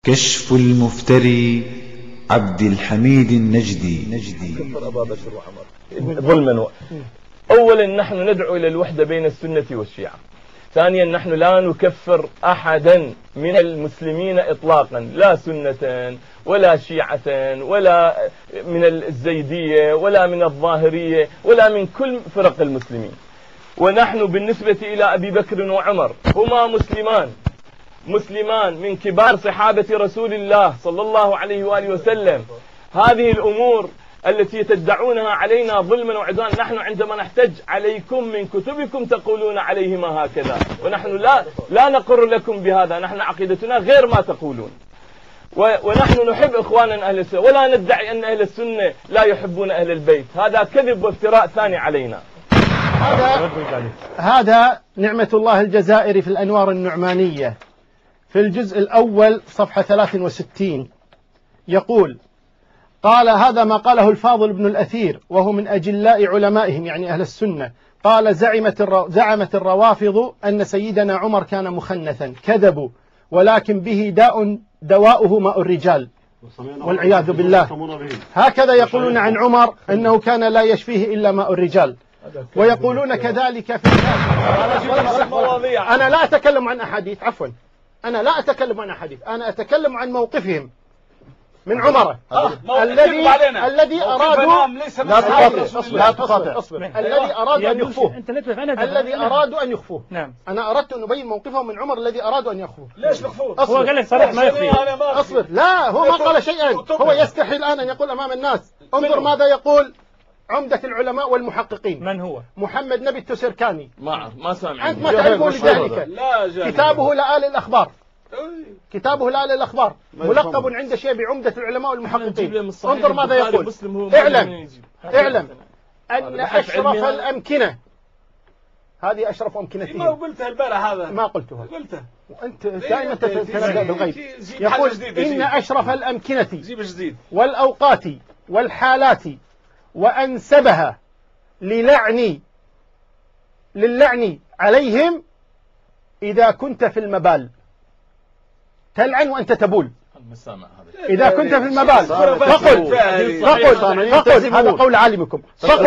كشف المفتري عبد الحميد النجدي. ظلما. أولا نحن ندعو إلى الوحدة بين السنة والشيعة. ثانيا نحن لا نكفر أحدا من المسلمين إطلاقا، لا سنة ولا شيعة ولا من الزيدية ولا من الظاهرية ولا من كل فرق المسلمين. ونحن بالنسبة إلى أبي بكر وعمر هما مسلمان من كبار صحابة رسول الله صلى الله عليه وآله وسلم. هذه الأمور التي تدعونها علينا ظلما وعدوانا، نحن عندما نحتج عليكم من كتبكم تقولون عليهما هكذا، ونحن لا نقر لكم بهذا. نحن عقيدتنا غير ما تقولون، ونحن نحب إخواننا أهل السنة، ولا ندعي أن أهل السنة لا يحبون أهل البيت. هذا كذب وافتراء ثاني علينا. هذا نعمة الله الجزائري في الأنوار النعمانية في الجزء الأول صفحة 63 يقول: قال هذا ما قاله الفاضل بن الأثير وهو من أجلاء علمائهم يعني أهل السنة. قال: زعمت الروافض أن سيدنا عمر كان مخنثا. كذبوا، ولكن به دواؤه ماء الرجال والعياذ بالله. هكذا يقولون عن عمر أنه كان لا يشفيه إلا ماء الرجال، ويقولون كذلك في أنا لا أتكلم عن أحاديث، عفوا أنا لا أتكلم عن أحاديث، أنا أتكلم عن موقفهم من عمر الذي أرادوا الذي أرادوا أن يخفوه. نعم. أنا أردت أن أبين موقفهم من عمر الذي أرادوا أن يخفوه. ليش يخفوه؟ هو قال لك صريح ما يخفي. أصبر، لا هو ما قال شيئا، هو يستحي الآن أن يقول أمام الناس. انظر ماذا يقول عمدة العلماء والمحققين. من هو؟ محمد نبي التسركاني. ما سامع. أنت ما تعرفه لذلك. كتابه لآل الأخبار، كتابه لآل الأخبار ملقب عند شيء بعمدة العلماء والمحققين. انظر ماذا يقول: اعلم أن أشرف الأمكنة، هذه أشرف أمكنته. ما قلتها البارح، هذا ما قلتها. قلتها وأنت دائما تتنبأ بالغيب. يقول: إن أشرف الأمكنة والأوقات والحالات وأنسبها للعن عليهم إذا كنت في المبال. تلعن وأنت تبول. إذا كنت في المبال فقل هذا قول عالمكم. فقل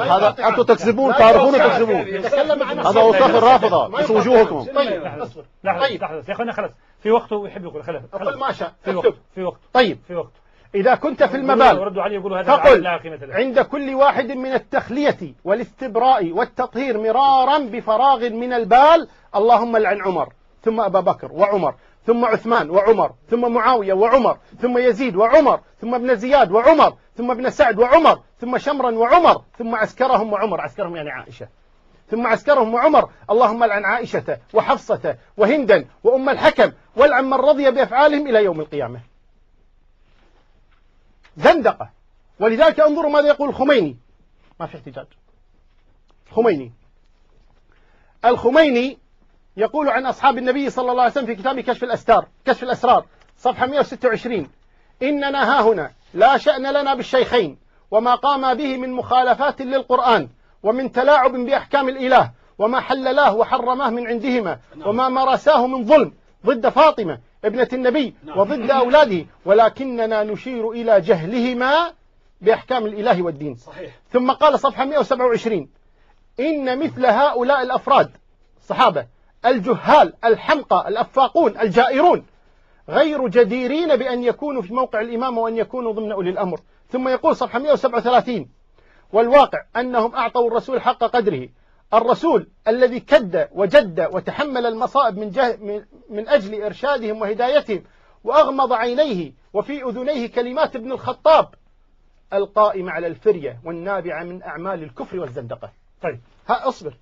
هذا أنتم تكذبون، تعرفون تكذبون. هذا وصف الرافضة في وجوهكم. طيب يا أخوانا خلاص، في وقته يحب يقول خلاص أقول ما شاء في وقته. طيب في وقته. إذا كنت في المبال فقل عند كل واحد من التخلية والاستبراء والتطهير مرارا بفراغ من البال: اللهم لعن عمر، ثم أبا بكر وعمر، ثم عثمان وعمر، ثم معاوية وعمر، ثم يزيد وعمر، ثم ابن زياد وعمر، ثم ابن سعد وعمر، ثم شمرا وعمر، ثم عسكرهم وعمر، عسكرهم يعني عائشة، ثم عسكرهم وعمر. اللهم لعن عائشة وحفصة وهندا وأم الحكم، والعن من رضي بأفعالهم إلى يوم القيامة. زندقة. ولذلك انظروا ماذا يقول الخميني، ما في احتجاج. الخميني يقول عن أصحاب النبي صلى الله عليه وسلم في كتاب كشف الأسرار صفحة 126: إننا هاهنا لا شأن لنا بالشيخين وما قام به من مخالفات للقرآن ومن تلاعب بأحكام الإله وما حللاه وحرماه من عندهما وما مارساه من ظلم ضد فاطمة ابنة النبي وضد أولاده، ولكننا نشير إلى جهلهما بأحكام الإله والدين. صحيح. ثم قال صفحة 127: إن مثل هؤلاء الأفراد الصحابة الجهال الحمقى الأفاقون الجائرون غير جديرين بأن يكونوا في موقع الإمامة وأن يكونوا ضمن أولي الأمر. ثم يقول صفحة 137: والواقع أنهم أعطوا الرسول حق قدره، الرسول الذي كد وجد وتحمل المصائب من أجل إرشادهم وهدايتهم، وأغمض عينيه وفي أذنيه كلمات ابن الخطاب القائمة على الفرية والنابعة من أعمال الكفر والزندقة. طيب اصبر.